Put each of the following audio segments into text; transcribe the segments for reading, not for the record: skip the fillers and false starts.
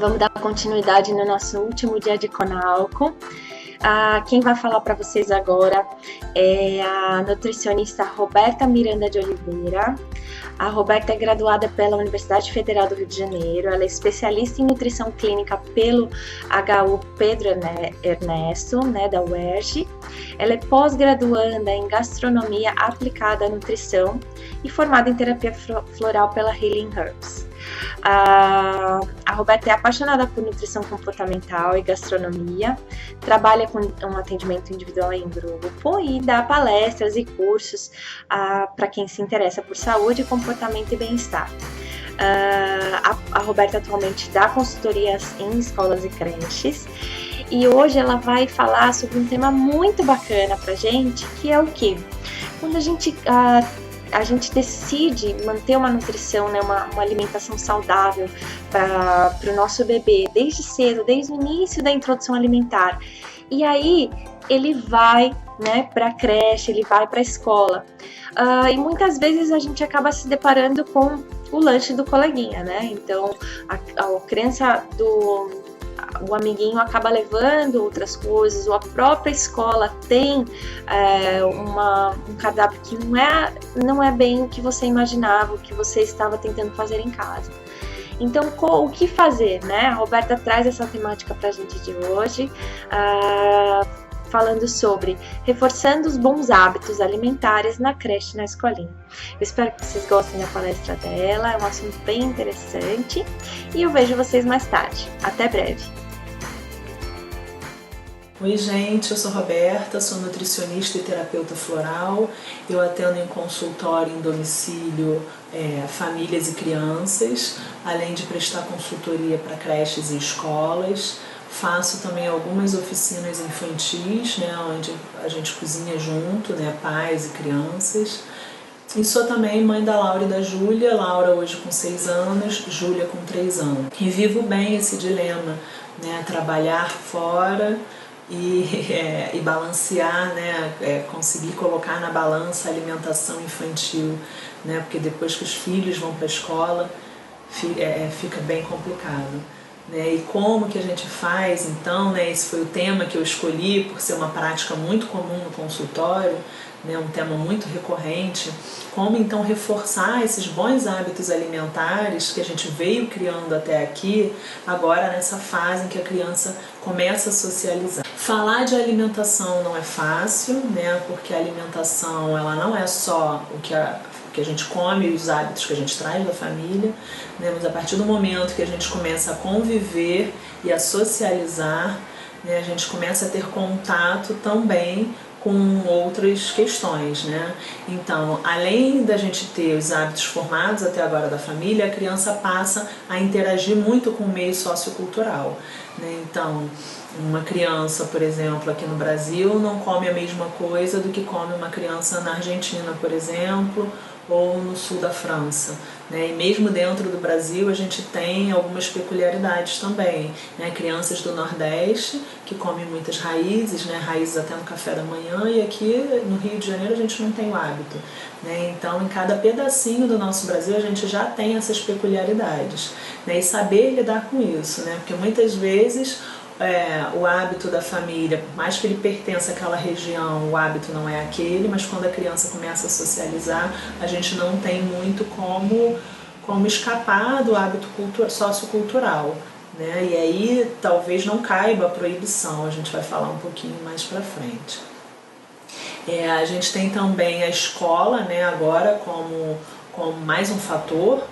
Vamos dar continuidade no nosso último dia de Conalco. Quem vai falar para vocês agora é a nutricionista Roberta Miranda de Oliveira. A Roberta é graduada pela Universidade Federal do Rio de Janeiro, ela é especialista em nutrição clínica pelo HU Pedro Ernesto, da UERJ. Ela é pós-graduanda em gastronomia aplicada à nutrição e formada em terapia floral pela Healing Herbs. A Roberta é apaixonada por nutrição comportamental e gastronomia, trabalha com um atendimento individual em grupo e dá palestras e cursos para quem se interessa por saúde, comportamento e bem-estar. A Roberta atualmente dá consultorias em escolas e creches e hoje ela vai falar sobre um tema muito bacana pra gente, que é o quê? Quando a gente decide manter uma nutrição, uma alimentação saudável para o nosso bebê desde cedo, desde o início da introdução alimentar. E aí ele vai para a creche, ele vai para a escola. E muitas vezes a gente acaba se deparando com o lanche do coleguinha, Então a criança o amiguinho acaba levando outras coisas, ou a própria escola tem um cardápio que não é bem o que você imaginava, o que você estava tentando fazer em casa. Então, o que fazer, A Roberta traz essa temática para a gente de hoje, falando sobre reforçando os bons hábitos alimentares na creche e na escolinha. Eu espero que vocês gostem da palestra dela, é um assunto bem interessante e eu vejo vocês mais tarde. Até breve! Oi gente, eu sou Roberta, sou nutricionista e terapeuta floral. Eu atendo em consultório em domicílio famílias e crianças, além de prestar consultoria para creches e escolas. Faço também algumas oficinas infantis, onde a gente cozinha junto, pais e crianças. E sou também mãe da Laura e da Júlia, Laura hoje com 6 anos, Júlia com 3 anos. E vivo bem esse dilema, trabalhar fora e balancear, conseguir colocar na balança a alimentação infantil, porque depois que os filhos vão para a escola fica bem complicado. E como que a gente faz então, esse foi o tema que eu escolhi por ser uma prática muito comum no consultório, um tema muito recorrente, como então reforçar esses bons hábitos alimentares que a gente veio criando até aqui, agora nessa fase em que a criança começa a socializar. Falar de alimentação não é fácil, porque a alimentação ela não é só o que a gente come e os hábitos que a gente traz da família, mas a partir do momento que a gente começa a conviver e a socializar, a gente começa a ter contato também com outras questões, Então, além da gente ter os hábitos formados até agora da família, a criança passa a interagir muito com o meio sociocultural, Então, uma criança, por exemplo, aqui no Brasil não come a mesma coisa do que come uma criança na Argentina, por exemplo, ou no sul da França, E mesmo dentro do Brasil a gente tem algumas peculiaridades também, Crianças do Nordeste que comem muitas raízes, raízes até no café da manhã, e aqui no Rio de Janeiro a gente não tem o hábito, Então em cada pedacinho do nosso Brasil a gente já tem essas peculiaridades, E saber lidar com isso, Porque muitas vezes o hábito da família, por mais que ele pertença àquela região, o hábito não é aquele, mas quando a criança começa a socializar, a gente não tem muito como escapar do hábito sociocultural, E aí talvez não caiba a proibição, a gente vai falar um pouquinho mais pra frente. A gente tem também a escola, agora como mais um fator.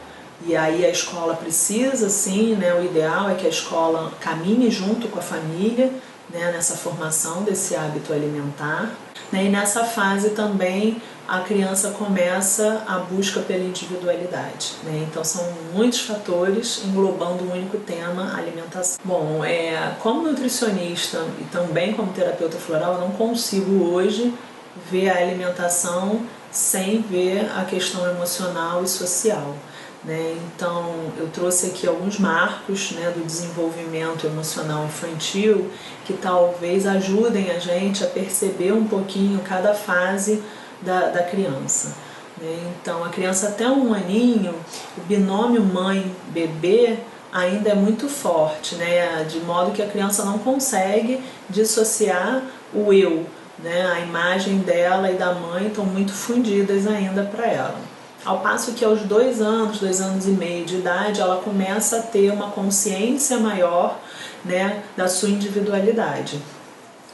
E aí a escola precisa, sim, o ideal é que a escola caminhe junto com a família, nessa formação desse hábito alimentar. E nessa fase também a criança começa a busca pela individualidade. Então são muitos fatores englobando um único tema, alimentação. Bom, como nutricionista e também como terapeuta floral, eu não consigo hoje ver a alimentação sem ver a questão emocional e social. Então eu trouxe aqui alguns marcos do desenvolvimento emocional infantil que talvez ajudem a gente a perceber um pouquinho cada fase da criança. Então a criança até 1 aninho, o binômio mãe-bebê ainda é muito forte, né? De modo que a criança não consegue dissociar o eu, né? A imagem dela e da mãe estão muito fundidas ainda para ela. Ao passo que aos 2 anos e meio de idade, ela começa a ter uma consciência maior, né, da sua individualidade.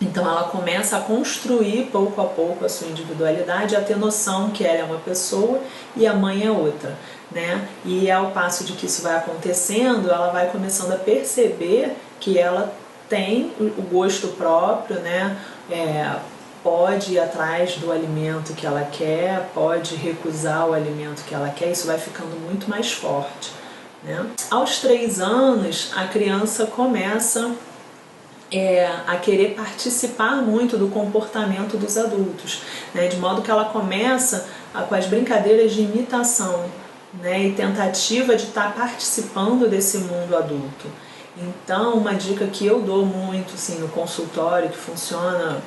Então ela começa a construir pouco a pouco a sua individualidade, a ter noção que ela é uma pessoa e a mãe é outra, né? E ao passo de que isso vai acontecendo, ela vai começando a perceber que ela tem o gosto próprio, né? Pode ir atrás do alimento que ela quer, pode recusar o alimento que ela quer, isso vai ficando muito mais forte, né? Aos 3 anos, a criança começa a querer participar muito do comportamento dos adultos, né? De modo que ela começa com as brincadeiras de imitação, né? E tentativa de estar participando desse mundo adulto. Então, uma dica que eu dou muito assim, no consultório, que funciona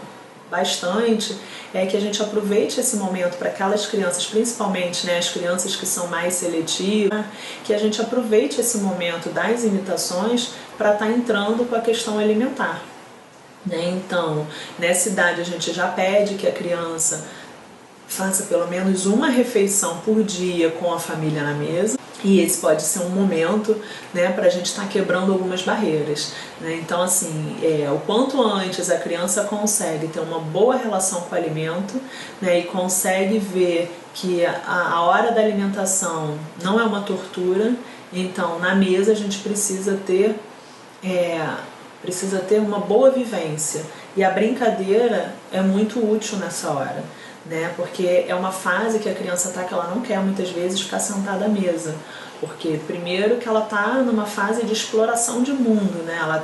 bastante, é que a gente aproveite esse momento para aquelas crianças, principalmente, né, as crianças que são mais seletivas, que a gente aproveite esse momento das imitações para estar entrando com a questão alimentar, né? Então, nessa idade a gente já pede que a criança faça pelo menos uma refeição por dia com a família na mesa. E esse pode ser um momento, né, para a gente estar quebrando algumas barreiras, né? Então, assim, o quanto antes a criança consegue ter uma boa relação com o alimento, né, e consegue ver que a hora da alimentação não é uma tortura, então na mesa a gente precisa ter uma boa vivência. E a brincadeira é muito útil nessa hora, né? Porque é uma fase que a criança está que ela não quer muitas vezes ficar sentada à mesa, porque primeiro que ela está numa fase de exploração de mundo, né? Ela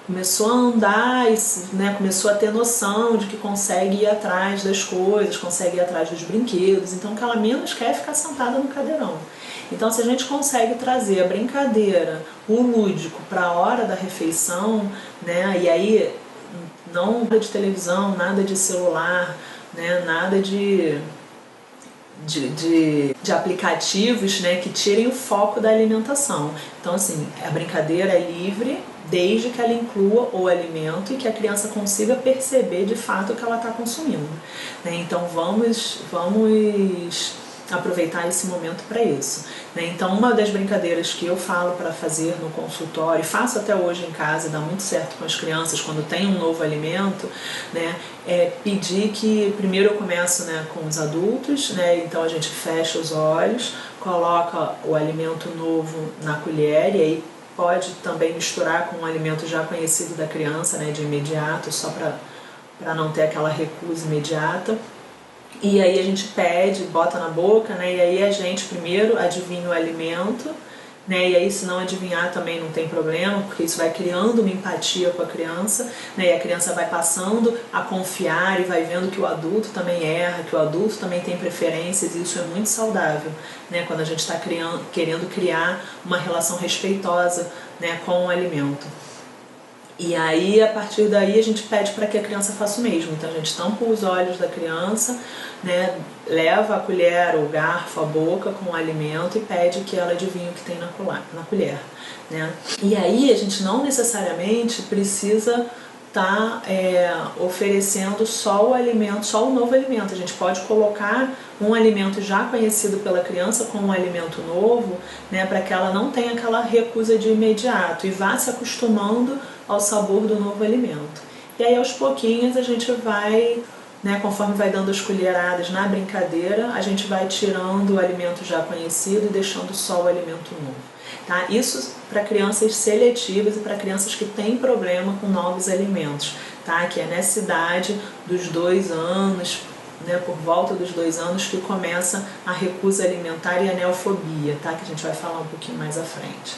começou a andar, né? Começou a ter noção de que consegue ir atrás das coisas, consegue ir atrás dos brinquedos, então o que ela menos quer é ficar sentada no cadeirão. Então, se a gente consegue trazer a brincadeira, o lúdico para a hora da refeição, né? E aí não nada de televisão, nada de celular, né? Nada de aplicativos, né, que tirem o foco da alimentação. Então, assim, a brincadeira é livre desde que ela inclua o alimento e que a criança consiga perceber de fato o que ela está consumindo, né? Então, vamos aproveitar esse momento para isso, né? Então, uma das brincadeiras que eu falo para fazer no consultório, e faço até hoje em casa, dá muito certo com as crianças quando tem um novo alimento, né, é pedir que primeiro eu começo, né, com os adultos, né? Então a gente fecha os olhos, coloca o alimento novo na colher e aí pode também misturar com um alimento já conhecido da criança, né, de imediato, só para não ter aquela recusa imediata. E aí a gente pede, bota na boca, né? E aí a gente primeiro adivinha o alimento, né? E aí se não adivinhar também não tem problema, porque isso vai criando uma empatia com a criança, né? E a criança vai passando a confiar e vai vendo que o adulto também erra, que o adulto também tem preferências, e isso é muito saudável, né? Quando a gente está querendo criar uma relação respeitosa, né, com o alimento. E aí, a partir daí, a gente pede para que a criança faça o mesmo. Então, a gente tampa os olhos da criança, né, leva a colher, o garfo, a boca com o alimento e pede que ela adivinhe o que tem na colher, né? E aí, a gente não necessariamente precisa estar oferecendo só o alimento, só o novo alimento. A gente pode colocar um alimento já conhecido pela criança com um alimento novo, né, para que ela não tenha aquela recusa de imediato e vá se acostumando ao sabor do novo alimento. E aí aos pouquinhos a gente vai, né, conforme vai dando as colheradas na brincadeira, a gente vai tirando o alimento já conhecido e deixando só o alimento novo. Tá? Isso para crianças seletivas e para crianças que têm problema com novos alimentos, tá? Que é nessa idade dos 2 anos, né, por volta dos 2 anos, que começa a recusa alimentar e a neofobia, tá? Que a gente vai falar um pouquinho mais à frente.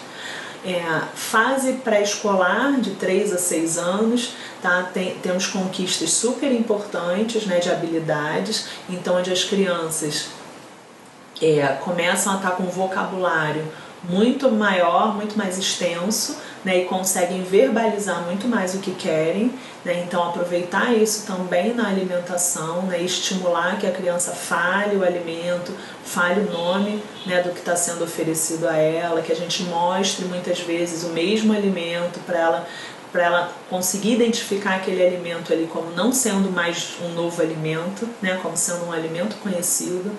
Fase pré-escolar, de 3 a 6 anos, tá? Temos conquistas super importantes, né, de habilidades, então onde as crianças começam a estar com um vocabulário muito maior, muito mais extenso, né, e conseguem verbalizar muito mais o que querem, né, então aproveitar isso também na alimentação, né, estimular que a criança fale o alimento, fale o nome, né, do que está sendo oferecido a ela, que a gente mostre muitas vezes o mesmo alimento para ela conseguir identificar aquele alimento ali como não sendo mais um novo alimento, né, como sendo um alimento conhecido.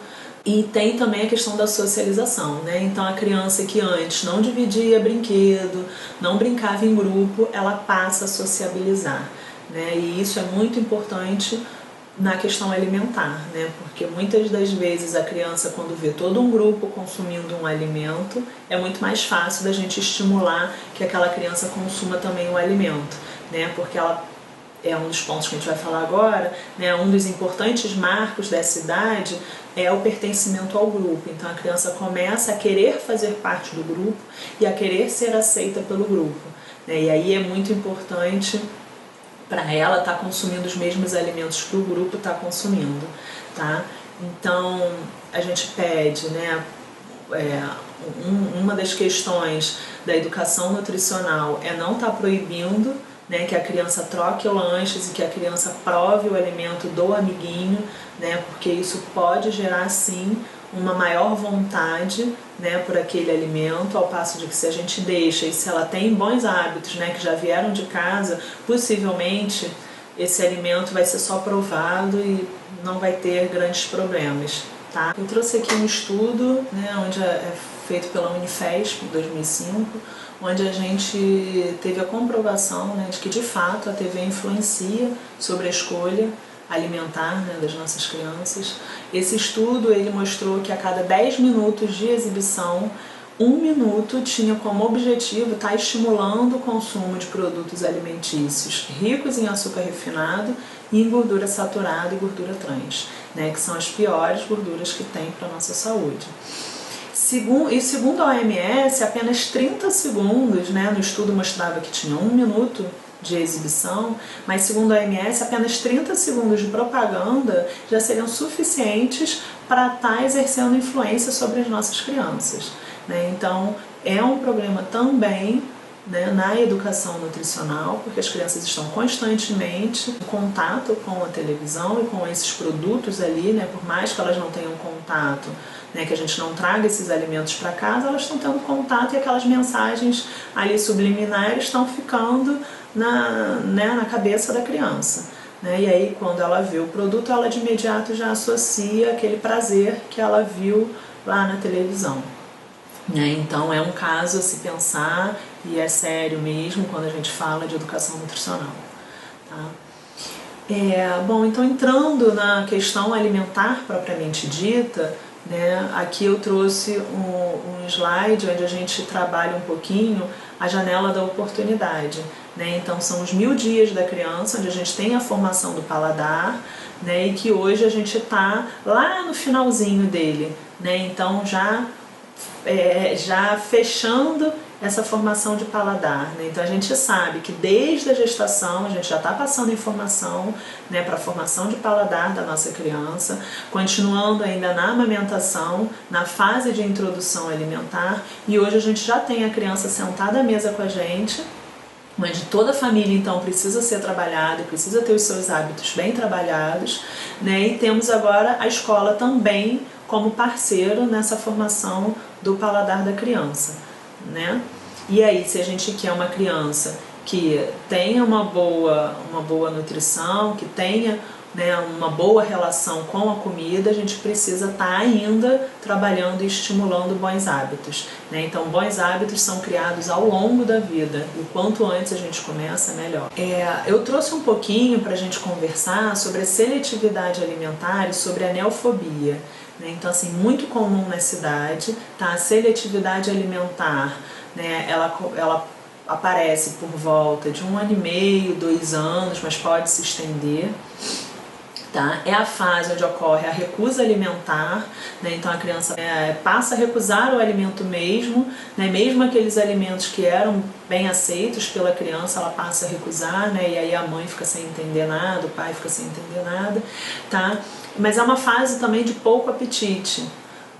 E tem também a questão da socialização, né? Então a criança que antes não dividia brinquedo, não brincava em grupo, ela passa a sociabilizar, né? E isso é muito importante na questão alimentar, né? Porque muitas das vezes a criança, quando vê todo um grupo consumindo um alimento, é muito mais fácil da gente estimular que aquela criança consuma também o alimento, né? Porque ela é um dos pontos que a gente vai falar agora, né? Um dos importantes marcos dessa idade é o pertencimento ao grupo. Então a criança começa a querer fazer parte do grupo e a querer ser aceita pelo grupo, né? E aí é muito importante para ela estar consumindo os mesmos alimentos que o grupo está consumindo, tá? Então a gente pede, né? Uma das questões da educação nutricional é não estar proibindo, né, que a criança troque lanches e que a criança prove o alimento do amiguinho, né, porque isso pode gerar sim uma maior vontade, né, por aquele alimento, ao passo de que se a gente deixa e se ela tem bons hábitos, né, que já vieram de casa, possivelmente esse alimento vai ser só provado e não vai ter grandes problemas, tá? Eu trouxe aqui um estudo, né, onde é feito pela Unifesp em 2005, onde a gente teve a comprovação, né, de que de fato a TV influencia sobre a escolha alimentar, né, das nossas crianças. Esse estudo ele mostrou que a cada 10 minutos de exibição, 1 minuto tinha como objetivo estar estimulando o consumo de produtos alimentícios ricos em açúcar refinado e em gordura saturada e gordura trans, né, que são as piores gorduras que tem para a nossa saúde. Segundo a OMS, apenas 30 segundos, né, no estudo mostrava que tinha 1 minuto de exibição, mas segundo a OMS, apenas 30 segundos de propaganda já seriam suficientes para estar exercendo influência sobre as nossas crianças, né? Então é um problema também, né, na educação nutricional, porque as crianças estão constantemente em contato com a televisão e com esses produtos ali, né, por mais que elas não tenham contato, né, que a gente não traga esses alimentos para casa, elas estão tendo contato e aquelas mensagens ali subliminares estão ficando na cabeça da criança, né? E aí quando ela vê o produto, ela de imediato já associa aquele prazer que ela viu lá na televisão, né? Então é um caso a se pensar e é sério mesmo quando a gente fala de educação nutricional, tá? Bom, então entrando na questão alimentar propriamente dita, né, aqui eu trouxe um slide onde a gente trabalha um pouquinho a janela da oportunidade, né? Então são os 1000 dias da criança, onde a gente tem a formação do paladar, né, e que hoje a gente está lá no finalzinho dele, né? Então já fechando essa formação de paladar, né? Então a gente sabe que desde a gestação a gente já está passando informação, né, para a formação de paladar da nossa criança, continuando ainda na amamentação, na fase de introdução alimentar, e hoje a gente já tem a criança sentada à mesa com a gente, onde toda a família então precisa ser trabalhada e precisa ter os seus hábitos bem trabalhados, né? E temos agora a escola também como parceiro nessa formação do paladar da criança, né? E aí, se a gente quer uma criança que tenha uma boa nutrição, que tenha, né, uma boa relação com a comida, a gente precisa estar ainda trabalhando e estimulando bons hábitos, né? Então, bons hábitos são criados ao longo da vida, e quanto antes a gente começa, melhor. Eu trouxe um pouquinho para a gente conversar sobre a seletividade alimentar e sobre a neofobia, né? Então, assim, muito comum na cidade, tá? A seletividade alimentar, né, ela aparece por volta de 1 ano e meio, 2 anos, mas pode se estender. Tá? É a fase onde ocorre a recusa alimentar, né? Então a criança passa a recusar o alimento mesmo, né? Mesmo aqueles alimentos que eram bem aceitos pela criança, ela passa a recusar, né? E aí a mãe fica sem entender nada, o pai fica sem entender nada, tá? Mas é uma fase também de pouco apetite,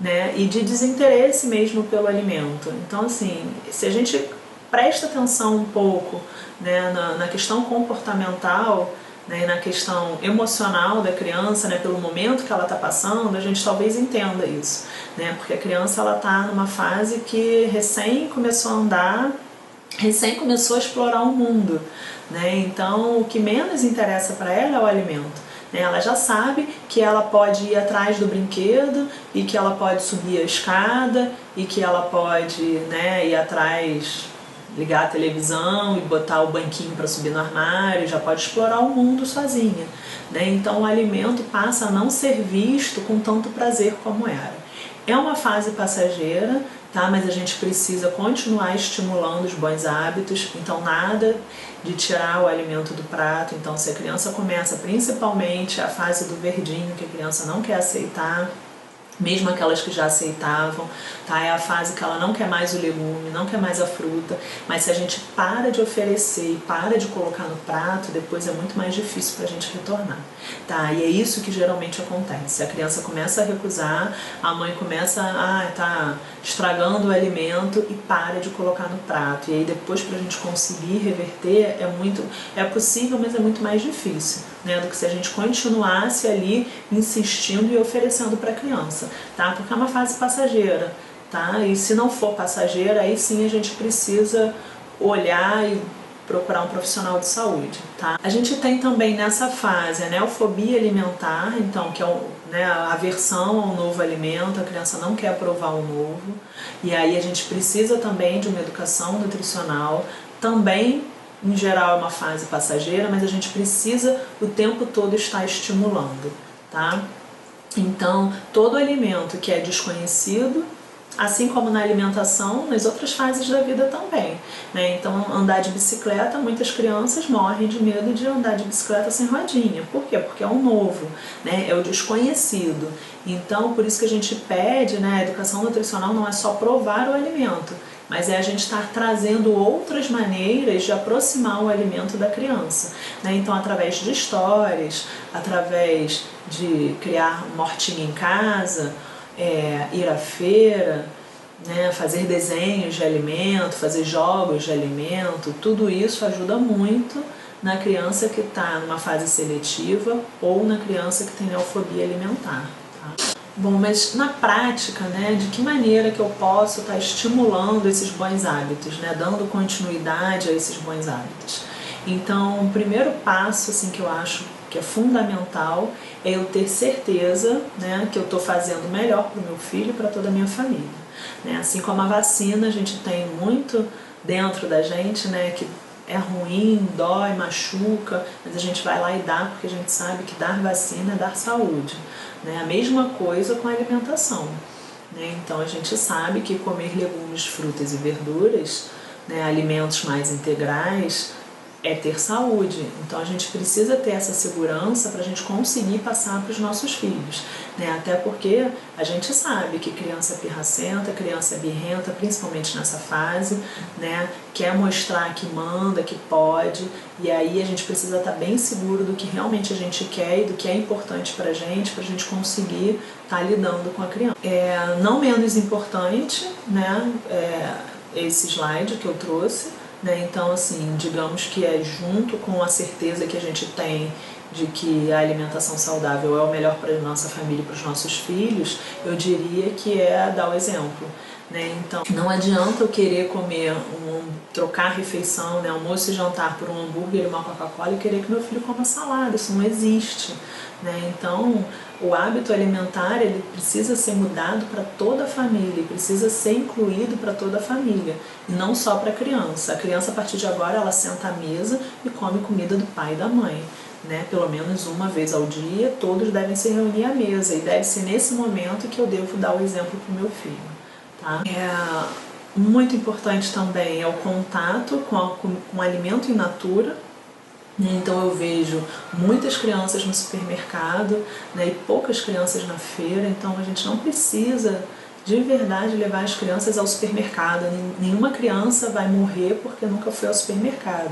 né? E de desinteresse mesmo pelo alimento. Então, assim, se a gente presta atenção um pouco, né, na questão comportamental, né, na questão emocional da criança, né, pelo momento que ela está passando, a gente talvez entenda isso, né, porque a criança ela está numa fase que recém começou a andar, recém começou a explorar o mundo, né, então o que menos interessa para ela é o alimento. Ela já sabe que ela pode ir atrás do brinquedo e que ela pode subir a escada e que ela pode, né, ir atrás, ligar a televisão e botar o banquinho para subir no armário, já pode explorar o mundo sozinha, né? Então o alimento passa a não ser visto com tanto prazer como era. É uma fase passageira, tá? Mas a gente precisa continuar estimulando os bons hábitos, então nada de tirar o alimento do prato. Então se a criança começa principalmente a fase do verdinho, que a criança não quer aceitar, mesmo aquelas que já aceitavam, tá? É a fase que ela não quer mais o legume, não quer mais a fruta, mas se a gente para de oferecer e para de colocar no prato, depois é muito mais difícil para a gente retornar, tá? E é isso que geralmente acontece. A criança começa a recusar, a mãe começa a tá estragando o alimento e para de colocar no prato. E aí depois, para a gente conseguir reverter, é possível, mas é muito mais difícil, né, do que se a gente continuasse ali insistindo e oferecendo para a criança, tá? Porque é uma fase passageira, tá? E se não for passageira, aí sim a gente precisa olhar e procurar um profissional de saúde, tá? A gente tem também nessa fase a neofobia alimentar, então, que é né, a aversão ao novo alimento, a criança não quer provar o novo, e aí a gente precisa também de uma educação nutricional, também em geral é uma fase passageira, mas a gente precisa o tempo todo estar estimulando, tá? Então, todo alimento que é desconhecido, assim como na alimentação, nas outras fases da vida também, né? Então, andar de bicicleta, muitas crianças morrem de medo de andar de bicicleta sem rodinha. Por quê? Porque é o novo, né? É o desconhecido. Então, por isso que a gente pede, né? A educação nutricional não é só provar o alimento, mas é a gente estar trazendo outras maneiras de aproximar o alimento da criança, né? Então, através de histórias, através de criar uma hortinha em casa, ir à feira, né, fazer desenhos de alimento, fazer jogos de alimento, tudo isso ajuda muito na criança que está numa fase seletiva ou na criança que tem neofobia alimentar. Tá? Bom, mas na prática, né, de que maneira que eu posso estar estimulando esses bons hábitos, né, dando continuidade a esses bons hábitos? Então, o primeiro passo assim, que eu acho que é fundamental é eu ter certeza, né, que eu estou fazendo o melhor para o meu filho e para toda a minha família. Né? Assim como a vacina, a gente tem muito dentro da gente, né, que é ruim, dói, machuca, mas a gente vai lá e dá porque a gente sabe que dar vacina é dar saúde. Né? A mesma coisa com a alimentação. Né? Então a gente sabe que comer legumes, frutas e verduras, né, alimentos mais integrais, é ter saúde. Então a gente precisa ter essa segurança para a gente conseguir passar para os nossos filhos, né? Até porque a gente sabe que criança pirracenta, criança birrenta, principalmente nessa fase, né, quer mostrar que manda, que pode, e aí a gente precisa estar bem seguro do que realmente a gente quer e do que é importante para a gente conseguir estar lidando com a criança. Não menos importante, né, esse slide que eu trouxe, né? Então, assim, digamos que é junto com a certeza que a gente tem de que a alimentação saudável é o melhor para a nossa família e para os nossos filhos, eu diria que é dar o exemplo. Né? Então, não adianta eu querer comer, trocar a refeição, né, almoço e jantar por um hambúrguer e uma Coca-Cola e querer que meu filho coma salada, isso não existe. Né? Então, o hábito alimentar ele precisa ser mudado para toda a família, precisa ser incluído para toda a família, e não só para a criança. A criança, a partir de agora, ela senta à mesa e come comida do pai e da mãe. Né? Pelo menos uma vez ao dia, todos devem se reunir à mesa, e deve ser nesse momento que eu devo dar o exemplo para o meu filho. Tá? Muito importante também é o contato com o alimento in natura. Então eu vejo muitas crianças no supermercado, né, e poucas crianças na feira, então a gente não precisa de verdade levar as crianças ao supermercado. Nenhuma criança vai morrer porque nunca foi ao supermercado.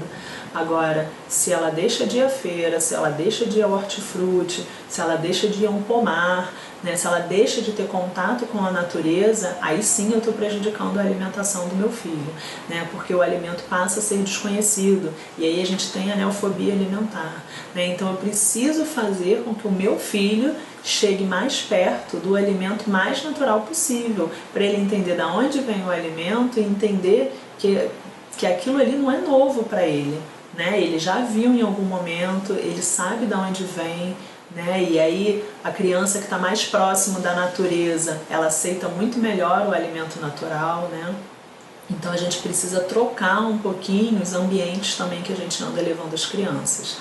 Agora, se ela deixa de ir à feira, se ela deixa de ir ao hortifruti, se ela deixa de ir a um pomar, né? Se ela deixa de ter contato com a natureza, aí sim eu estou prejudicando a alimentação do meu filho, né? Porque o alimento passa a ser desconhecido e aí a gente tem a neofobia alimentar, né? Então eu preciso fazer com que o meu filho chegue mais perto do alimento mais natural possível, para ele entender de onde vem o alimento e entender que aquilo ali não é novo para ele, né? Ele já viu em algum momento, ele sabe de onde vem, né? E aí a criança que está mais próximo da natureza, ela aceita muito melhor o alimento natural, né? Então a gente precisa trocar um pouquinho os ambientes também que a gente anda levando as crianças,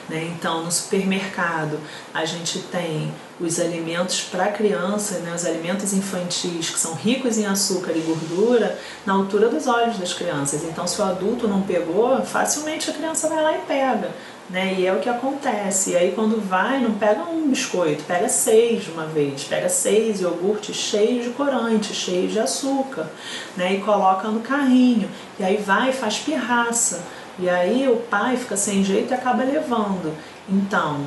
né? Então no supermercado a gente tem os alimentos para criança, né? Os alimentos infantis que são ricos em açúcar e gordura na altura dos olhos das crianças. Então se o adulto não pegou, facilmente a criança vai lá e pega, né? E é o que acontece. E aí quando vai, não pega um biscoito, pega 6 de uma vez, pega 6 iogurtes cheios de corante, cheios de açúcar, né? E coloca no carrinho, e aí vai e faz pirraça, e aí o pai fica sem jeito e acaba levando. Então,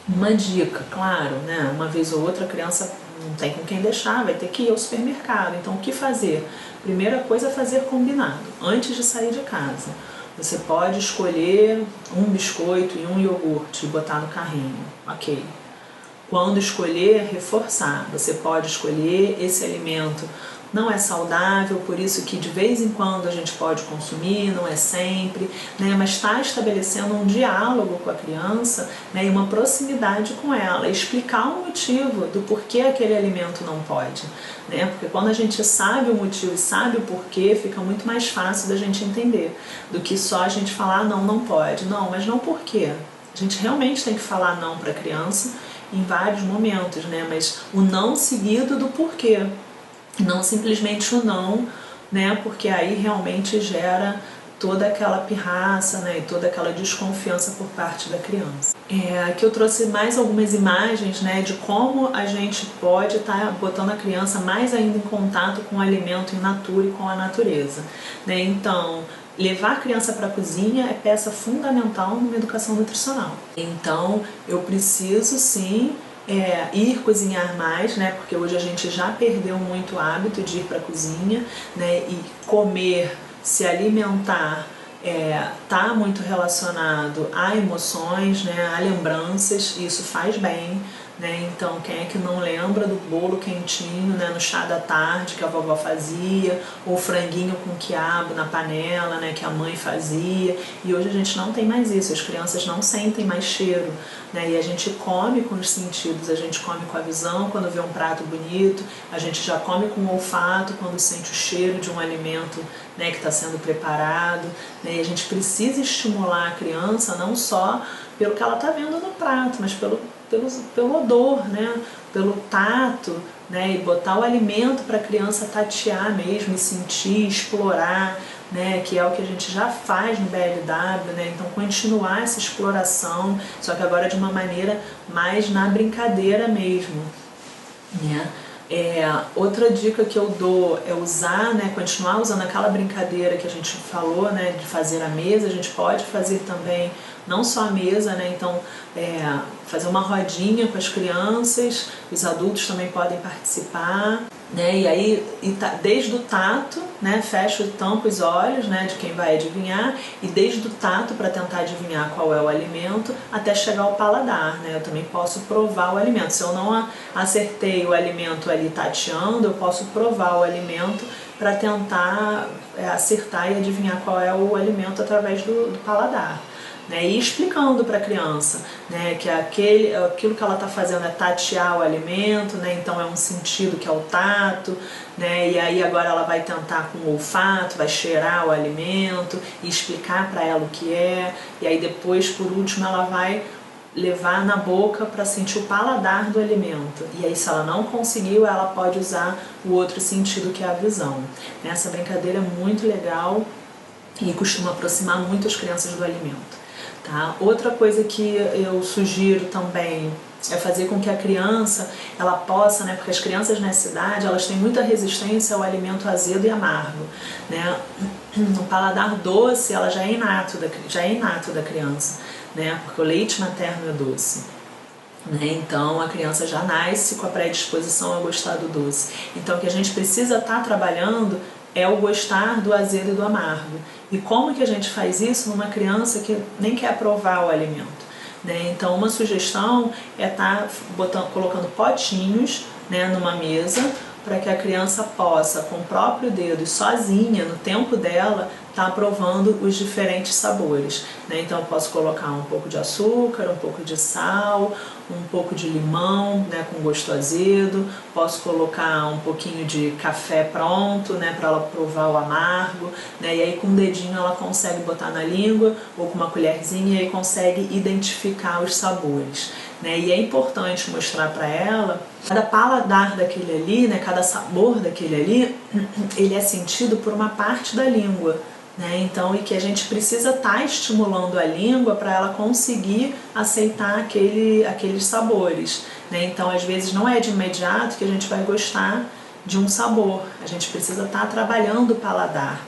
uma dica, claro, né? Uma vez ou outra a criança não tem com quem deixar, vai ter que ir ao supermercado. Então o que fazer? Primeira coisa é fazer combinado, antes de sair de casa. Você pode escolher um biscoito e um iogurte e botar no carrinho, ok. Quando escolher, reforçar. Você pode escolher esse alimento. Não é saudável, por isso que de vez em quando a gente pode consumir, não é sempre, né? Mas está estabelecendo um diálogo com a criança, né? E uma proximidade com ela, explicar o motivo do porquê aquele alimento não pode, né? Porque quando a gente sabe o motivo e sabe o porquê, fica muito mais fácil da gente entender, do que só a gente falar não, não pode. Não, mas não por quê? A gente realmente tem que falar não para a criança em vários momentos, né? Mas o não seguido do porquê. Não simplesmente o não, né? Porque aí realmente gera toda aquela pirraça, né? E toda aquela desconfiança por parte da criança. Aqui eu trouxe mais algumas imagens, né? De como a gente pode estar botando a criança mais ainda em contato com o alimento in natura e com a natureza, né? Então, levar a criança para a cozinha é peça fundamental numa educação nutricional. Então, eu preciso sim ir cozinhar mais, né? Porque hoje a gente já perdeu muito o hábito de ir para a cozinha, né? E comer, se alimentar, tá muito relacionado a emoções, né? A lembranças, e isso faz bem, né? Então quem é que não lembra do bolo quentinho, né? No chá da tarde que a vovó fazia, ou franguinho com quiabo na panela, né? Que a mãe fazia. E hoje a gente não tem mais isso, as crianças não sentem mais cheiro, né? E a gente come com os sentidos, a gente come com a visão quando vê um prato bonito, a gente já come com o olfato quando sente o cheiro de um alimento, né, que está sendo preparado, né? E a gente precisa estimular a criança não só pelo que ela está vendo no prato, mas pelo odor, né? Pelo tato, né? E botar o alimento para a criança tatear mesmo e sentir, explorar, né? Que é o que a gente já faz no BLW, né? Então continuar essa exploração, só que agora de uma maneira mais na brincadeira mesmo, né? Outra dica que eu dou é usar, né, continuar usando aquela brincadeira que a gente falou, né, de fazer a mesa. A gente pode fazer também não só a mesa, né, então fazer uma rodinha com as crianças, os adultos também podem participar, né, e aí desde o tato, né, fecha, tampa os olhos, né, de quem vai adivinhar, e desde o tato para tentar adivinhar qual é o alimento até chegar ao paladar, né, eu também posso provar o alimento. Se eu não acertei o alimento ali tateando, eu posso provar o alimento para tentar acertar e adivinhar qual é o alimento através do paladar. Né, e explicando para a criança, né, que aquilo que ela está fazendo é tatear o alimento, né, então é um sentido que é o tato, né, e aí agora ela vai tentar com o olfato, vai cheirar o alimento e explicar para ela o que é, e aí depois, por último, ela vai levar na boca para sentir o paladar do alimento. E aí, se ela não conseguiu, ela pode usar o outro sentido, que é a visão. Essa brincadeira é muito legal e costuma aproximar muito as crianças do alimento. Tá? Outra coisa que eu sugiro também é fazer com que a criança ela possa, né, porque as crianças nessa idade elas têm muita resistência ao alimento azedo e amargo, né? O paladar doce ela já é inato da criança, né? Porque o leite materno é doce. né? Então a criança já nasce com a predisposição a gostar do doce. Então o que a gente precisa estar trabalhando é o gostar do azedo e do amargo. E como que a gente faz isso numa criança que nem quer provar o alimento? Né? Então uma sugestão é estar colocando potinhos, né, numa mesa, para que a criança possa, com o próprio dedo e sozinha, no tempo dela, estar provando os diferentes sabores. Né? Então eu posso colocar um pouco de açúcar, um pouco de sal, um pouco de limão, né, com gosto azedo, posso colocar um pouquinho de café pronto, né, para ela provar o amargo, né, e aí com o dedinho ela consegue botar na língua ou com uma colherzinha e aí consegue identificar os sabores. Né? E é importante mostrar para ela, cada paladar daquele ali, né, cada sabor daquele ali, ele é sentido por uma parte da língua. Né? Então, e que a gente precisa estar estimulando a língua para ela conseguir aceitar aqueles sabores. Né? Então, às vezes não é de imediato que a gente vai gostar de um sabor, a gente precisa estar trabalhando o paladar.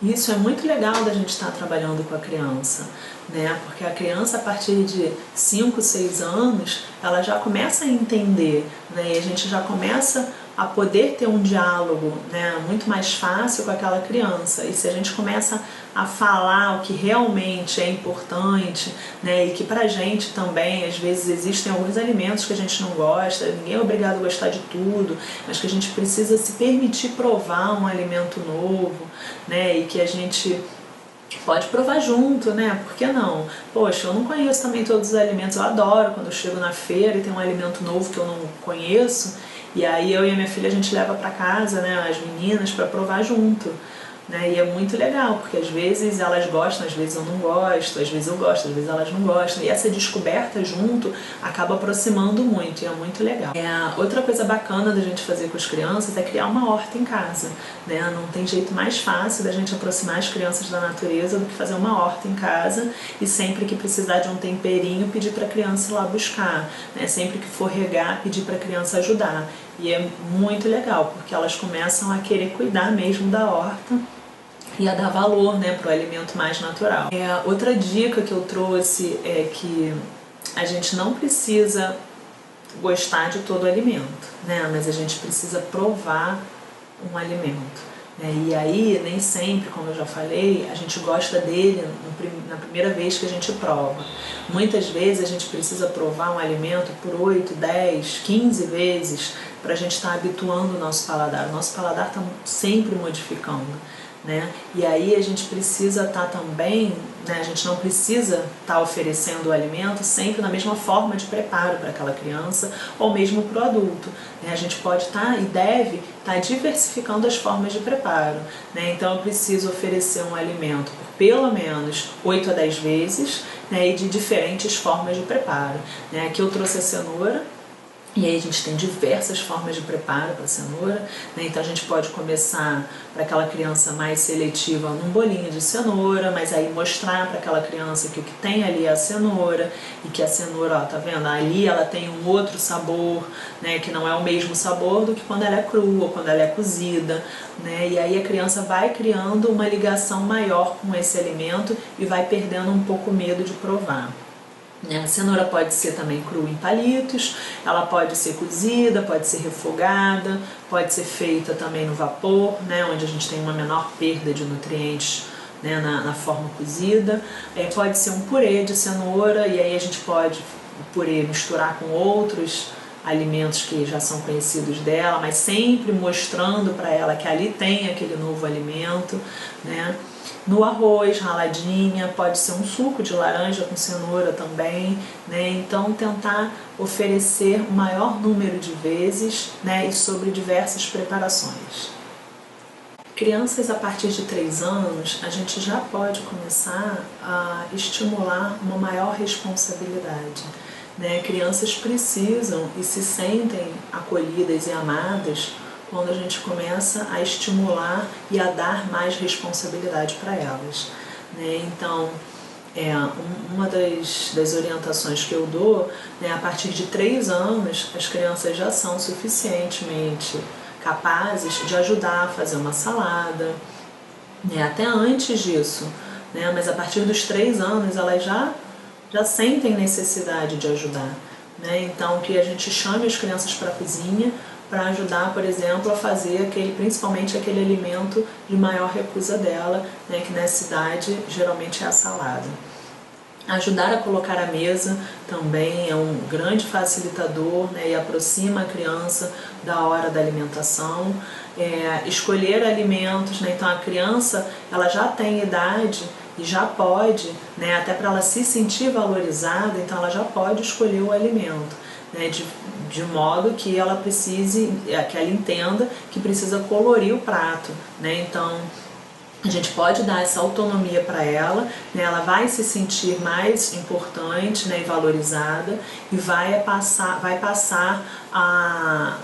Isso é muito legal da gente estar trabalhando com a criança, né? Porque a criança, a partir de 5, 6 anos, ela já começa a entender, né? E a gente já começa a poder ter um diálogo, né, muito mais fácil com aquela criança. E se a gente começa a falar o que realmente é importante, né, e que pra gente também, às vezes, existem alguns alimentos que a gente não gosta, ninguém é obrigado a gostar de tudo, mas que a gente precisa se permitir provar um alimento novo, né, e que a gente pode provar junto, né? Por que não? Poxa, eu não conheço também todos os alimentos, eu adoro quando eu chego na feira e tem um alimento novo que eu não conheço, e aí eu e a minha filha a gente leva para casa, né, as meninas, para provar junto. Né? E é muito legal, porque às vezes elas gostam, às vezes eu não gosto, às vezes eu gosto, às vezes elas não gostam. E essa descoberta junto acaba aproximando muito e é muito legal. Outra coisa bacana da gente fazer com as crianças é criar uma horta em casa. Né? Não tem jeito mais fácil da gente aproximar as crianças da natureza do que fazer uma horta em casa e sempre que precisar de um temperinho pedir para a criança ir lá buscar. Né? Sempre que for regar, pedir para a criança ajudar. E é muito legal, porque elas começam a querer cuidar mesmo da horta e a dar valor, né, para o alimento mais natural. Outra dica que eu trouxe é que a gente não precisa gostar de todo o alimento, né, mas a gente precisa provar um alimento. Né, e aí, nem sempre, como eu já falei, a gente gosta dele na primeira vez que a gente prova. Muitas vezes a gente precisa provar um alimento por 8, 10, 15 vezes para a gente estar habituando o nosso paladar. O nosso paladar está sempre modificando. Né? E aí a gente precisa estar também, né, a gente não precisa estar oferecendo o alimento sempre na mesma forma de preparo para aquela criança ou mesmo para o adulto. Né? A gente pode estar e deve estar diversificando as formas de preparo. Né? Então eu preciso oferecer um alimento por pelo menos 8 a 10 vezes, né, e de diferentes formas de preparo. Né? Aqui eu trouxe a cenoura. E aí a gente tem diversas formas de preparo para a cenoura, né? Então a gente pode começar para aquela criança mais seletiva num bolinho de cenoura, mas aí mostrar para aquela criança que o que tem ali é a cenoura e que a cenoura, ó, tá vendo? Ali ela tem um outro sabor, né? Que não é o mesmo sabor do que quando ela é crua ou quando ela é cozida, né? E aí a criança vai criando uma ligação maior com esse alimento e vai perdendo um pouco o medo de provar. A cenoura pode ser também crua em palitos, ela pode ser cozida, pode ser refogada, pode ser feita também no vapor, né, onde a gente tem uma menor perda de nutrientes, né, na forma cozida. Pode ser um purê de cenoura e aí a gente pode o purê misturar com outros alimentos que já são conhecidos dela, mas sempre mostrando para ela que ali tem aquele novo alimento, né? No arroz, raladinha, pode ser um suco de laranja com cenoura também, né? Então tentar oferecer o maior número de vezes, né, e sobre diversas preparações. Crianças a partir de 3 anos, a gente já pode começar a estimular uma maior responsabilidade. Né? Crianças precisam e se sentem acolhidas e amadas quando a gente começa a estimular e a dar mais responsabilidade para elas. Né? Então, uma das orientações que eu dou, né, a partir de 3 anos, as crianças já são suficientemente capazes de ajudar a fazer uma salada, né, até antes disso, né, mas a partir dos 3 anos elas já sentem necessidade de ajudar. né? Então que a gente chame as crianças para a cozinha para ajudar, por exemplo, a fazer principalmente aquele alimento de maior recusa dela, né? Que nessa idade geralmente é a salada. Ajudar a colocar a mesa também é um grande facilitador, né, e aproxima a criança da hora da alimentação. Escolher alimentos, né, então a criança ela já tem idade e já pode, né, até para ela se sentir valorizada, então ela já pode escolher o alimento, né, de modo que ela precise, que ela entenda que precisa colorir o prato, né, então a gente pode dar essa autonomia para ela, né? Ela vai se sentir mais importante, né, e valorizada, e vai passar a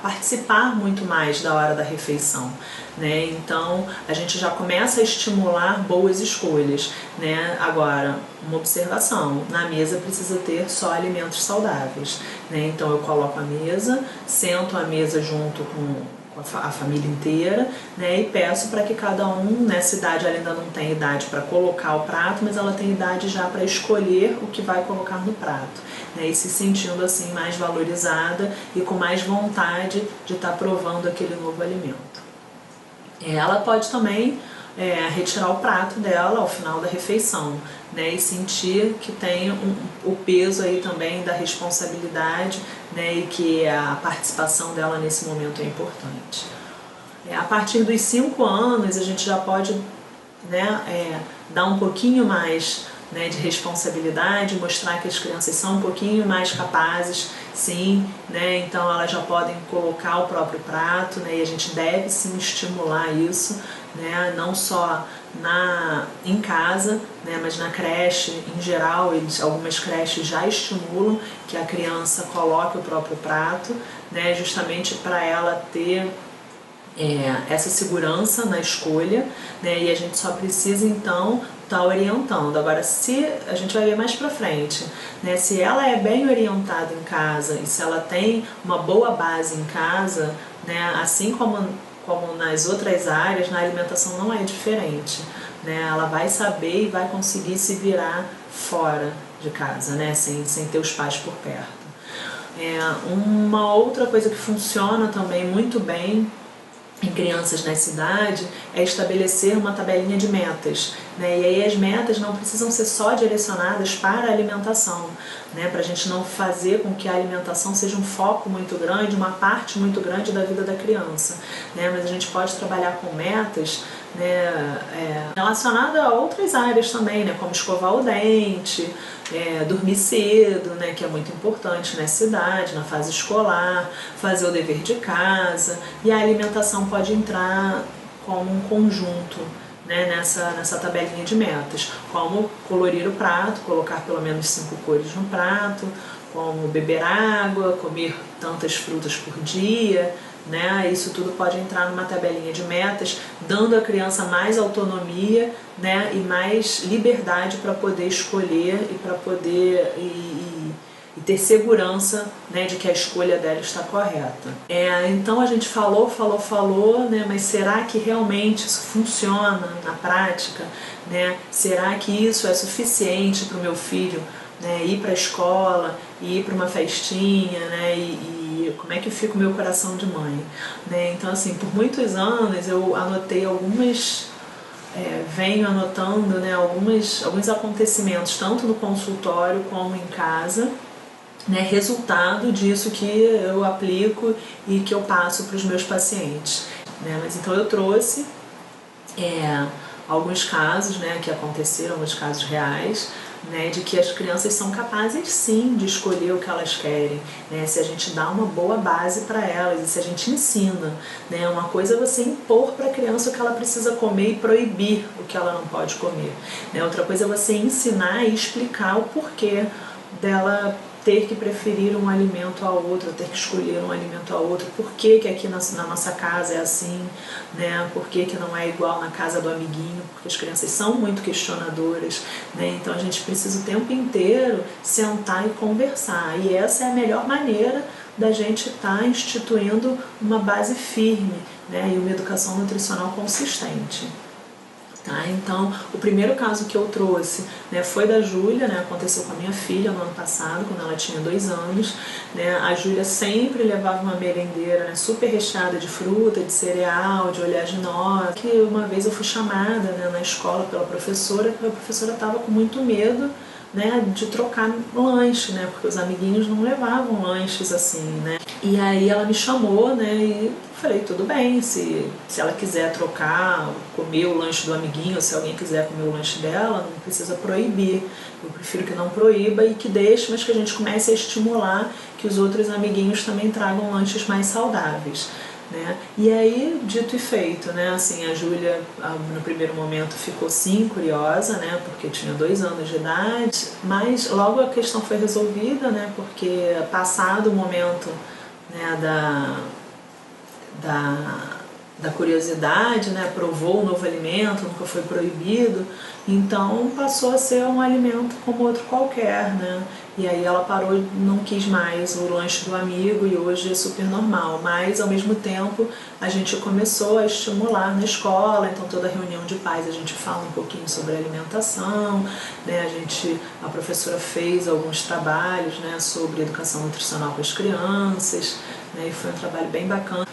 participar muito mais da hora da refeição, né? Então a gente já começa a estimular boas escolhas, né? Agora, uma observação: na mesa precisa ter só alimentos saudáveis, né? Então eu coloco a mesa, sento à mesa junto com a família inteira, né, e peço para que cada um, nessa idade ela ainda não tem idade para colocar o prato, mas ela tem idade já para escolher o que vai colocar no prato, né, e se sentindo assim mais valorizada e com mais vontade de estar provando aquele novo alimento. Ela pode também retirar o prato dela ao final da refeição, né, e sentir que tem o peso aí também da responsabilidade, né, e que a participação dela nesse momento é importante. A partir dos 5 anos a gente já pode, né, dar um pouquinho mais, né, de responsabilidade, mostrar que as crianças são um pouquinho mais capazes, sim, né, então elas já podem colocar o próprio prato, né, e a gente deve sim estimular isso, né, não só em casa, né, mas na creche em geral. Algumas creches já estimulam que a criança coloque o próprio prato, né, justamente para ela ter essa segurança na escolha, né, e a gente só precisa então estar orientando. Agora, se a gente vai ver mais pra frente, né, se ela é bem orientada em casa e se ela tem uma boa base em casa, né, assim como nas outras áreas, na alimentação não é diferente, né, ela vai saber e vai conseguir se virar fora de casa, né, sem ter os pais por perto. Uma outra coisa que funciona também muito bem em crianças nessa idade é estabelecer uma tabelinha de metas, né? E aí as metas não precisam ser só direcionadas para a alimentação, né? Para a gente não fazer com que a alimentação seja um foco muito grande, uma parte muito grande da vida da criança, né? Mas a gente pode trabalhar com metas, né, relacionada a outras áreas também, né, como escovar o dente, dormir cedo, né, que é muito importante nessa idade, na fase escolar, fazer o dever de casa, e a alimentação pode entrar como um conjunto, né, nessa tabelinha de metas, como colorir o prato, colocar pelo menos 5 cores no prato, como beber água, comer tantas frutas por dia, né? Isso tudo pode entrar numa tabelinha de metas, dando à criança mais autonomia, né, e mais liberdade para poder escolher e para poder e ter segurança, né, de que a escolha dela está correta. Então a gente falou, né, mas será que realmente isso funciona na prática? Né? Será que isso é suficiente para o meu filho, né, ir para a escola, ir para uma festinha, né, e como é que fica o meu coração de mãe? Né? Então, assim, por muitos anos eu anotei venho anotando, né, alguns acontecimentos, tanto no consultório como em casa, né, resultado disso que eu aplico e que eu passo para os meus pacientes. Né? Mas então eu trouxe alguns casos, né, que aconteceram, alguns casos reais, né, de que as crianças são capazes sim de escolher o que elas querem, né, se a gente dá uma boa base para elas e se a gente ensina. Né, uma coisa é você impor para a criança o que ela precisa comer e proibir o que ela não pode comer. Né, outra coisa é você ensinar e explicar o porquê dela ter que preferir um alimento ao outro, ter que escolher um alimento ao outro, por que aqui na nossa casa é assim, né? Por que não é igual na casa do amiguinho, porque as crianças são muito questionadoras, né? Então a gente precisa o tempo inteiro sentar e conversar, e essa é a melhor maneira da gente estar instituindo uma base firme, né? E uma educação nutricional consistente. Tá? Então, o primeiro caso que eu trouxe, né, foi da Júlia, né, aconteceu com a minha filha no ano passado, quando ela tinha 2 anos. Né, a Júlia sempre levava uma merendeira, né, super recheada de fruta, de cereal, de oleaginosa. Que uma vez eu fui chamada, né, na escola pela professora, porque a professora estava com muito medo, né, de trocar lanche, né, porque os amiguinhos não levavam lanches assim, né. E aí ela me chamou, né, e falei, tudo bem, se ela quiser trocar, comer o lanche do amiguinho, ou se alguém quiser comer o lanche dela, não precisa proibir. Eu prefiro que não proíba e que deixe, mas que a gente comece a estimular que os outros amiguinhos também tragam lanches mais saudáveis. Né? E aí, dito e feito, né? Assim, a Júlia no primeiro momento ficou sim curiosa, né? Porque tinha 2 anos de idade, mas logo a questão foi resolvida, né? Porque passado o momento, né, da curiosidade, né? Provou o novo alimento, nunca foi proibido, então passou a ser um alimento como outro qualquer, né? E aí ela parou, não quis mais o lanche do amigo e hoje é super normal, mas ao mesmo tempo a gente começou a estimular na escola, então toda reunião de pais a gente fala um pouquinho sobre alimentação, né? A professora fez alguns trabalhos, né, sobre educação nutricional para as crianças, né, e foi um trabalho bem bacana.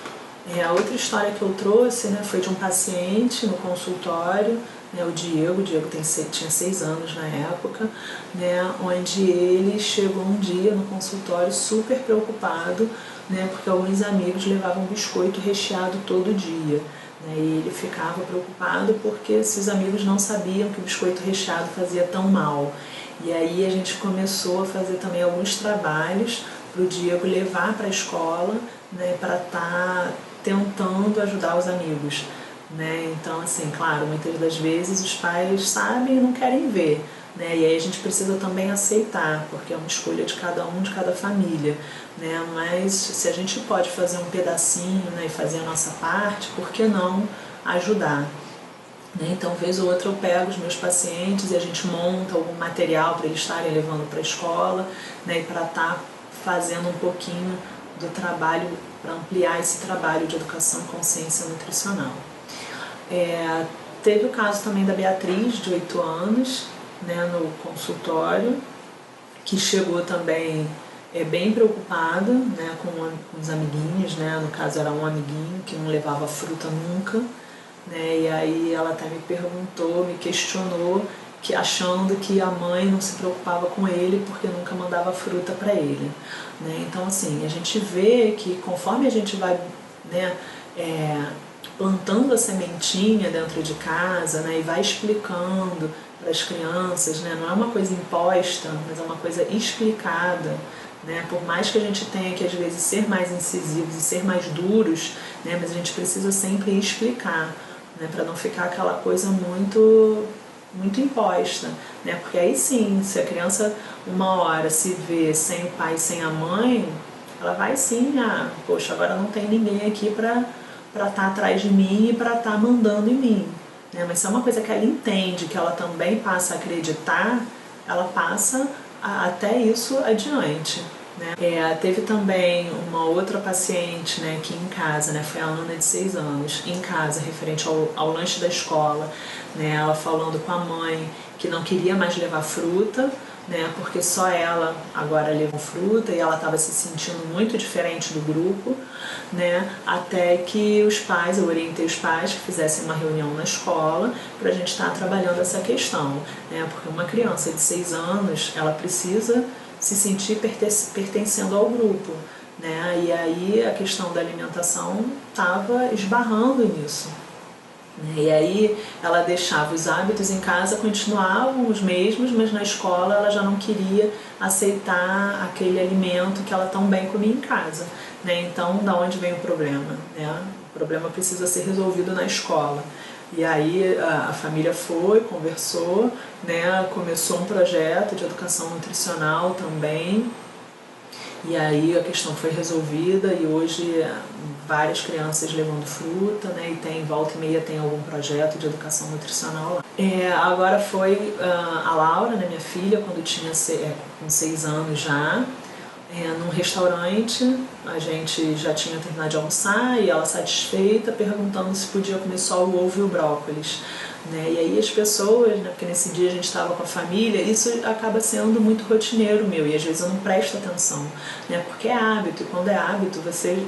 A outra história que eu trouxe, né, foi de um paciente no consultório, né, o Diego tinha 6 anos na época, né, onde ele chegou um dia no consultório super preocupado, né, porque alguns amigos levavam biscoito recheado todo dia. Né, e ele ficava preocupado porque esses amigos não sabiam que o biscoito recheado fazia tão mal. E aí a gente começou a fazer também alguns trabalhos para o Diego levar para a escola, né, para estar tentando ajudar os amigos. Né? Então, assim, claro, muitas das vezes os pais sabem e não querem ver. Né? E aí a gente precisa também aceitar, porque é uma escolha de cada um, de cada família. Né? Mas se a gente pode fazer um pedacinho, né, e fazer a nossa parte, por que não ajudar? Né? Então, vez ou outra eu pego os meus pacientes e a gente monta algum material para eles estarem levando para a escola, né, e para estar fazendo um pouquinho do trabalho, para ampliar esse trabalho de educação e consciência nutricional. Teve o caso também da Beatriz, de 8 anos, né, no consultório, que chegou também bem preocupada, né, com os amiguinhos, né, no caso era um amiguinho que não levava fruta nunca, né, e aí ela até me perguntou, me questionou, achando que a mãe não se preocupava com ele porque nunca mandava fruta para ele. Né? Então, assim, a gente vê que conforme a gente vai, né, plantando a sementinha dentro de casa, né, e vai explicando para as crianças, né, não é uma coisa imposta, mas é uma coisa explicada. Né? Por mais que a gente tenha que às vezes ser mais incisivos e ser mais duros, né, mas a gente precisa sempre explicar, né, para não ficar aquela coisa muito imposta, né? Porque aí sim, se a criança uma hora se vê sem o pai, sem a mãe, ela vai sim, poxa, agora não tem ninguém aqui para estar atrás de mim e para estar mandando em mim. Né? Mas se é uma coisa que ela entende, que ela também passa a acreditar, ela passa até isso adiante. Né? Teve também uma outra paciente, né, que em casa, né, foi a Ana de 6 anos, em casa, referente ao lanche da escola, né, ela falando com a mãe que não queria mais levar fruta, né, porque só ela agora levou fruta e ela estava se sentindo muito diferente do grupo, né, até que eu orientei os pais que fizessem uma reunião na escola para a gente estar trabalhando essa questão, né, porque uma criança de 6 anos, ela precisa se sentir pertencendo ao grupo, né? E aí a questão da alimentação estava esbarrando nisso. Né? E aí ela deixava os hábitos em casa, continuavam os mesmos, mas na escola ela já não queria aceitar aquele alimento que ela tão bem comia em casa. Né? Então, da onde vem o problema? Né? O problema precisa ser resolvido na escola. E aí a família foi, conversou, né, começou um projeto de educação nutricional também, e aí a questão foi resolvida e hoje várias crianças levando fruta, né, e tem, volta e meia tem algum projeto de educação nutricional lá. Agora foi a Laura, né, minha filha, quando tinha com 6 anos já, num restaurante, a gente já tinha terminado de almoçar e ela satisfeita, perguntando se podia comer só o ovo e o brócolis. né? E aí as pessoas, né, porque nesse dia a gente estava com a família, isso acaba sendo muito rotineiro meu, e às vezes eu não presto atenção, né? Porque é hábito, e quando é hábito você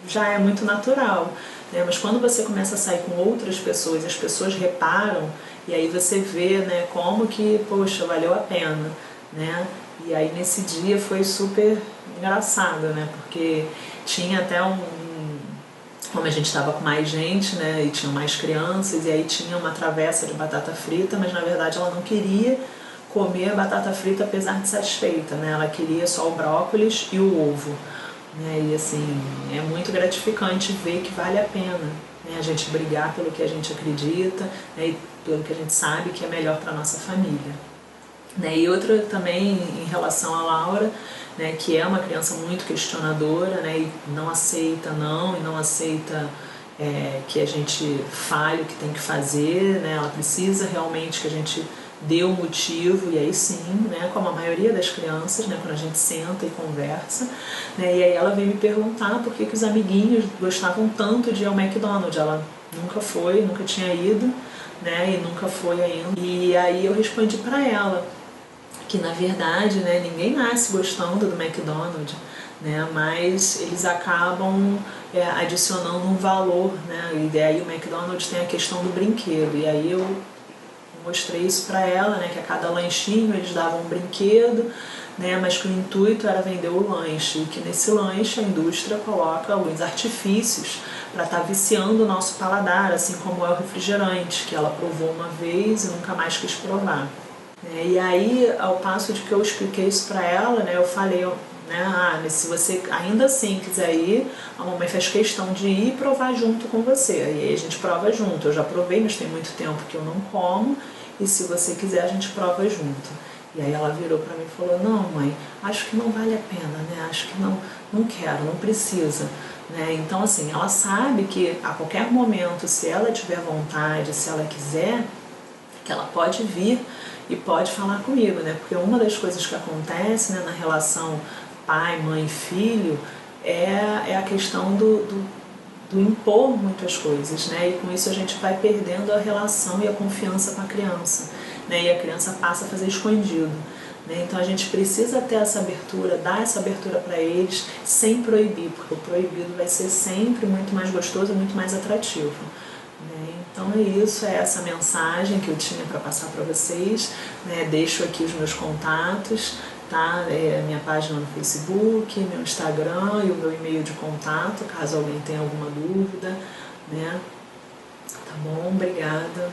já é muito natural, né? Mas quando você começa a sair com outras pessoas, as pessoas reparam, e aí você vê, né, como que, poxa, valeu a pena, né? E aí nesse dia foi super engraçado, né? Porque tinha até como a gente estava com mais gente, né, e tinham mais crianças, e aí tinha uma travessa de batata frita, mas na verdade ela não queria comer a batata frita apesar de satisfeita, né? Ela queria só o brócolis e o ovo, né? E assim, é muito gratificante ver que vale a pena, né, a gente brigar pelo que a gente acredita, né, e pelo que a gente sabe que é melhor para a nossa família. Né? E outra também em relação a Laura, né, que é uma criança muito questionadora, né, e não aceita não, e não aceita que a gente fale o que tem que fazer, né, ela precisa realmente que a gente dê o motivo, e aí sim, né, como a maioria das crianças, né, quando a gente senta e conversa, né, e aí ela veio me perguntar por que os amiguinhos gostavam tanto de ir ao McDonald's. Ela nunca foi, nunca tinha ido, né, e nunca foi ainda. E aí eu respondi para ela que na verdade, né, ninguém nasce gostando do McDonald's, né, mas eles acabam adicionando um valor, né, e daí o McDonald's tem a questão do brinquedo, e aí eu mostrei isso para ela, né, que a cada lanchinho eles davam um brinquedo, né, mas que o intuito era vender o lanche, e que nesse lanche a indústria coloca alguns artifícios para estar viciando o nosso paladar, assim como é o refrigerante, que ela provou uma vez e nunca mais quis provar. E aí, ao passo de que eu expliquei isso para ela, né, eu falei, né, se você ainda assim quiser ir, a mamãe faz questão de ir e provar junto com você. E aí a gente prova junto. Eu já provei, mas tem muito tempo que eu não como, e se você quiser a gente prova junto. E aí ela virou para mim e falou, não mãe, acho que não vale a pena, né, acho que não quero, não precisa. Né? Então assim, ela sabe que a qualquer momento, se ela tiver vontade, se ela quiser, que ela pode vir e pode falar comigo, né? Porque uma das coisas que acontece, né, na relação pai, mãe, filho é a questão do impor muitas coisas, né? E com isso a gente vai perdendo a relação e a confiança com a criança, né? E a criança passa a fazer escondido, né? Então a gente precisa ter essa abertura, dar essa abertura para eles sem proibir, porque o proibido vai ser sempre muito mais gostoso e muito mais atrativo. Então é isso, é essa mensagem que eu tinha para passar para vocês, né? Deixo aqui os meus contatos, tá? Minha página no Facebook, meu Instagram e o meu e-mail de contato, caso alguém tenha alguma dúvida, né? Tá bom? Obrigada.